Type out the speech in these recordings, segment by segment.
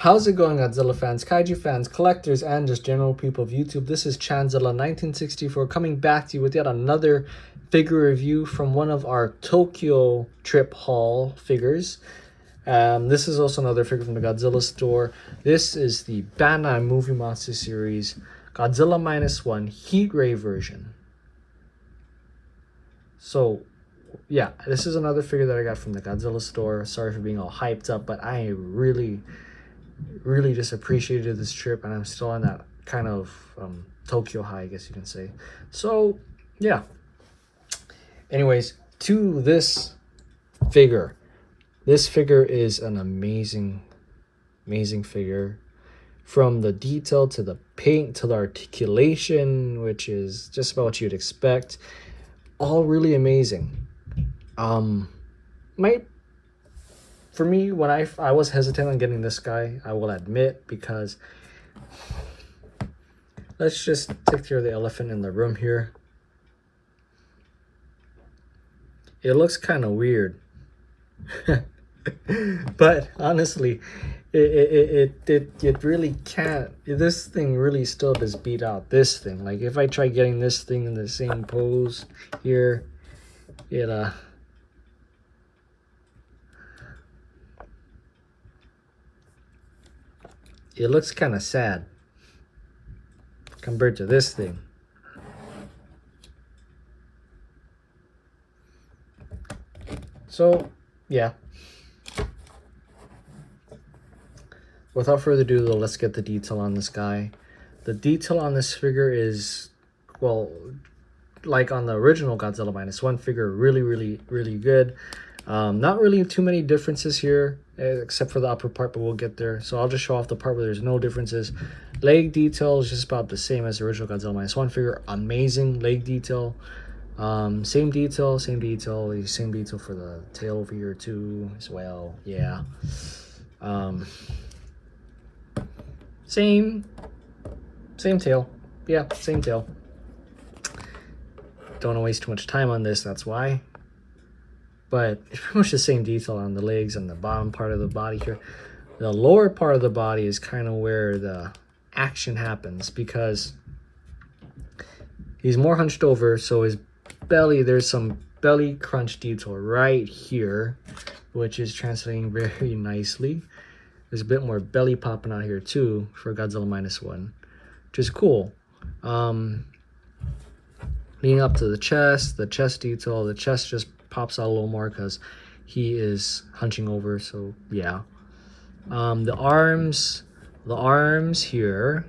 How's it going, Godzilla fans, kaiju fans, collectors, and just general people of YouTube? This is Chanzilla 1964 coming back to you with yet another figure review from one of our Tokyo trip haul figures. This is also another figure from the Godzilla store. This is the Bandai Movie Monster Series Godzilla -1 Heat Ray version. So yeah, this is another figure that I got from the Godzilla store. Sorry for being all hyped up, but I really just appreciated this trip, and I'm still on that kind of Tokyo high, I guess you can say. So yeah, anyways, to this figure is an amazing figure, from the detail to the paint to the articulation, which is just about what you'd expect. All really amazing. For me, when I was hesitant on getting this guy, I will admit, because let's just take care of the elephant in the room here. It looks kind of weird. But honestly, it really can't. This thing really still does beat out this thing. Like, if I try getting this thing in the same pose here, it looks kind of sad compared to this thing. So yeah, without further ado though, let's get the detail on this guy. The detail on this figure is, well, like on the original Godzilla -1 figure, really good. Not really too many differences here, except for the upper part, but we'll get there. So I'll just show off the part where there's no differences. Leg detail is just about the same as the original Godzilla -1 figure. Amazing leg detail. Same detail for the tail over here too as well. Yeah. Same tail. Yeah, same tail. Don't want to waste too much time on this, that's why. But it's pretty much the same detail on the legs and the bottom part of the body here. The lower part of the body is kind of where the action happens, because he's more hunched over, so his belly, there's some belly crunch detail right here, which is translating very nicely. There's a bit more belly popping out here too for Godzilla -1, which is cool. Leading up to the chest detail, the chest just pops out a little more because he is hunching over. So yeah, the arms here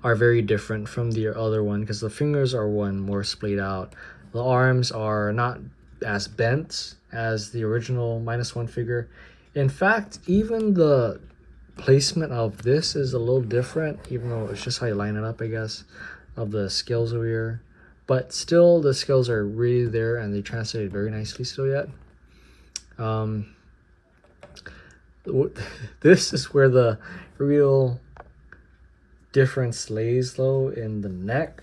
are very different from the other one, because the fingers are more splayed out. The arms are not as bent as the original -1 figure. In fact, even the placement of this is a little different, even though it's just how you line it up, I guess, of the scales over here. But still, the scales are really there, and they translated very nicely still yet. This is where the real difference lays, though, in the neck,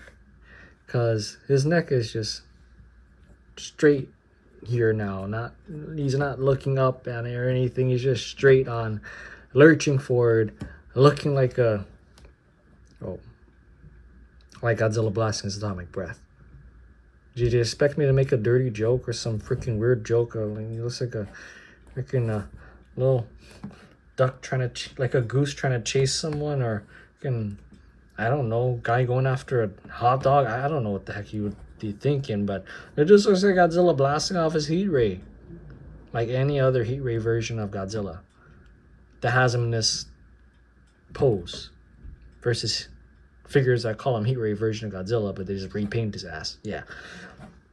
because his neck is just straight here now. He's not looking up at it or anything. He's just straight on, lurching forward, looking like like Godzilla blasting his atomic breath. Did you expect me to make a dirty joke or some freaking weird joke? He looks like a freaking little duck like a goose trying to chase someone, or freaking, I don't know, guy going after a hot dog. I don't know what the heck you would be thinking, but it just looks like Godzilla blasting off his heat ray, like any other heat ray version of Godzilla that has him in this pose, versus figures that call him heat ray version of Godzilla, but they just repaint his ass. Yeah,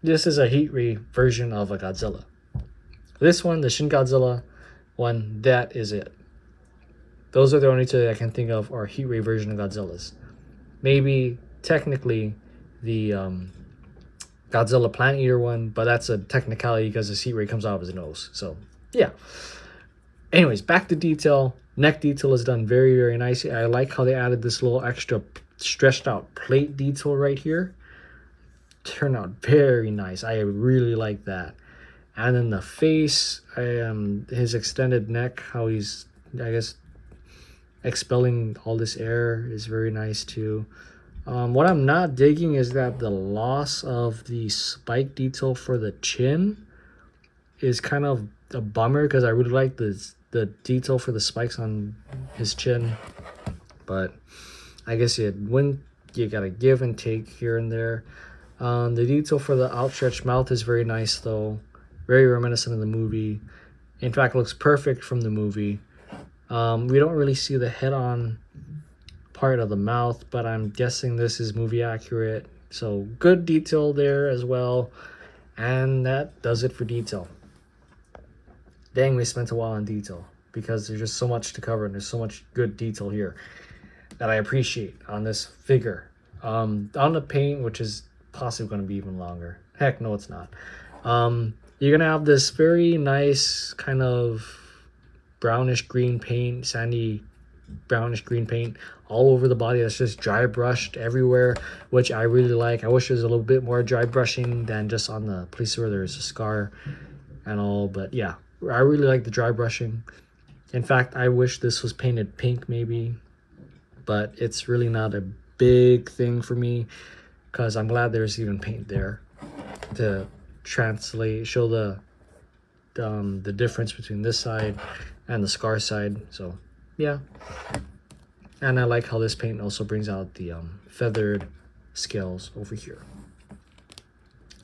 this is a heat ray version of a Godzilla. This one, the Shin Godzilla one, that is it. Those are the only two that I can think of are heat ray version of Godzillas. Maybe technically the Godzilla Planet Eater one, but that's a technicality because his heat ray comes out of his nose. So yeah. Anyways, back to detail. Neck detail is done very nicely. I like how they added this little extra stretched out plate detail right here. Turned out very nice. I really like that. And then the face, his extended neck, how he's I guess expelling all this air is very nice too. What I'm not digging is that the loss of the spike detail for the chin is kind of a bummer, because I really like the detail for the spikes on his chin. But I guess you gotta give and take here and there. The detail for the outstretched mouth is very nice though, very reminiscent of the movie. In fact, looks perfect from the movie. We don't really see the head-on part of the mouth, but I'm guessing this is movie accurate. So good detail there as well. And that does it for detail. Dang, we spent a while on detail because there's just so much to cover and there's so much good detail here that I appreciate on this figure. On the paint, which is possibly going to be even longer. Heck no, it's not. You're going to have this very nice kind of brownish green paint, sandy brownish green paint all over the body that's just dry brushed everywhere, which I really like. I wish there was a little bit more dry brushing than just on the place where there's a scar and all, but yeah, I really like the dry brushing. In fact, I wish this was painted pink maybe, but it's really not a big thing for me because I'm glad there's even paint there to show the difference between this side and the scar side. So yeah, and I like how this paint also brings out the feathered scales over here.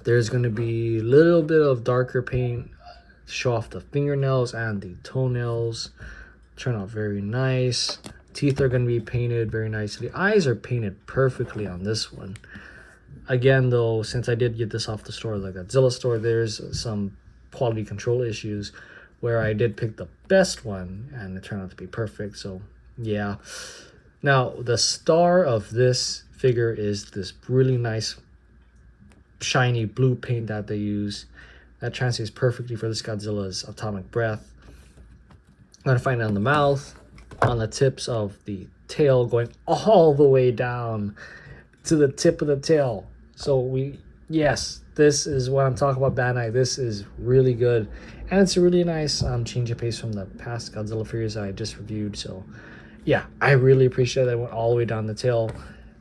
There's going to be a little bit of darker paint to show off the fingernails and the toenails. Turn out very nice. Teeth are going to be painted very nicely. Eyes are painted perfectly on this one. Again though, since I did get this off the store, the Godzilla store, there's some quality control issues where I did pick the best one and it turned out to be perfect. So yeah. Now the star of this figure is this really nice shiny blue paint that they use that translates perfectly for this Godzilla's atomic breath. I'm gonna find it on the mouth, on the tips of the tail, going all the way down to the tip of the tail. So yes, this is what I'm talking about, Bandai. This is really good, and it's a really nice change of pace from the past Godzilla figures I just reviewed. So yeah, I really appreciate that it went all the way down the tail,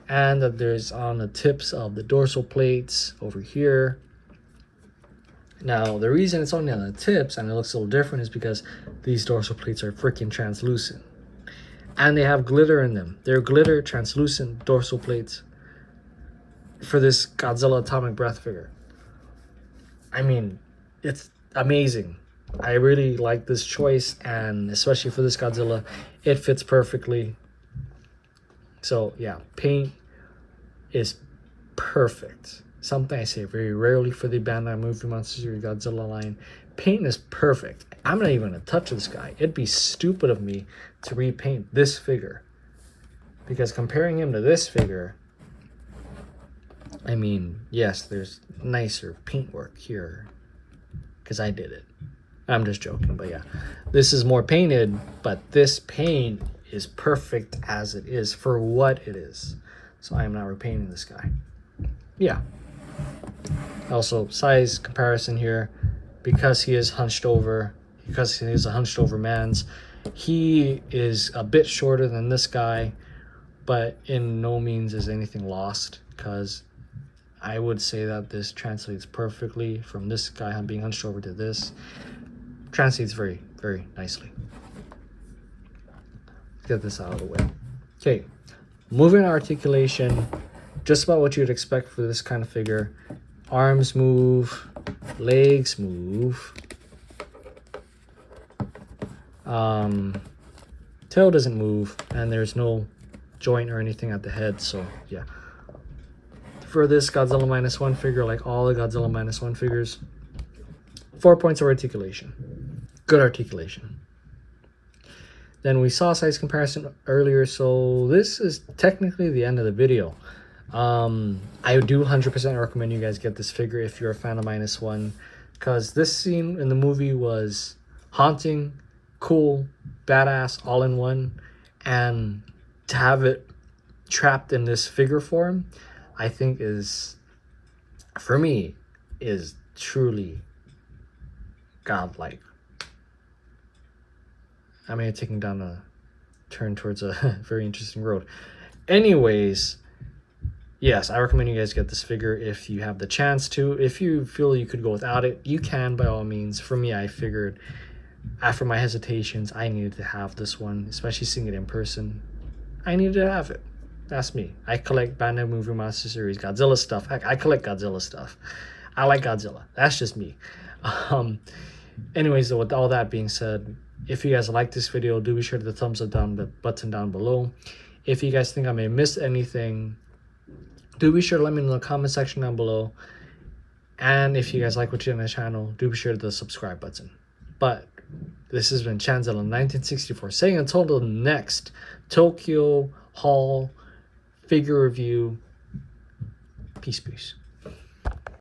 and that there's on the tips of the dorsal plates over here. Now the reason it's only on the tips and it looks a little different is because these dorsal plates are freaking translucent, and they have glitter in them. They're glitter translucent dorsal plates for this Godzilla atomic breath figure. I mean, it's amazing. I really like this choice, and especially for this Godzilla, it fits perfectly. So yeah, paint is perfect. Something I say very rarely for the Bandai Movie Monster Series Godzilla line. Paint is perfect. I'm not even gonna touch this guy. It'd be stupid of me to repaint this figure, because comparing him to this figure, I mean, yes, there's nicer paintwork here because I did it. I'm just joking, but yeah, this is more painted, but this paint is perfect as it is for what it is. So I am not repainting this guy. Yeah. Also, size comparison here, because he is hunched over, because he is a hunched over man's, he is a bit shorter than this guy, but in no means is anything lost, because I would say that this translates perfectly from this guy being hunched over to this. Translates very, very nicely. Let's get this out of the way. Okay, moving to articulation. Just about what you'd expect for this kind of figure. Arms move, legs move. Tail doesn't move, and there's no joint or anything at the head, so yeah. For this Godzilla -1 figure, like all the Godzilla -1 figures, 4 points of articulation. Good articulation. Then we saw size comparison earlier, so this is technically the end of the video. I do 100% recommend you guys get this figure if you're a fan of -1, because this scene in the movie was haunting, cool, badass, all in one, and to have it trapped in this figure form, I think is, for me, is truly godlike. I may have taken down a turn towards a very interesting road. Anyways, yes, I recommend you guys get this figure if you have the chance to. If you feel you could go without it, you can by all means. For me, I figured after my hesitations, I needed to have this one, especially seeing it in person. I needed to have it. That's me. I collect Bandai Movie Master Series Godzilla stuff. Heck, I collect Godzilla stuff. I like Godzilla. That's just me. Anyways, with all that being said, if you guys like this video, do be sure to thumbs up down the button down below. If you guys think I may have missed anything, do be sure to let me know in the comment section down below. And if you guys like what you do on the channel, do be sure to the subscribe button. But this has been Chanzilla 1964 saying until the next Tokyo Hall figure review. Peace.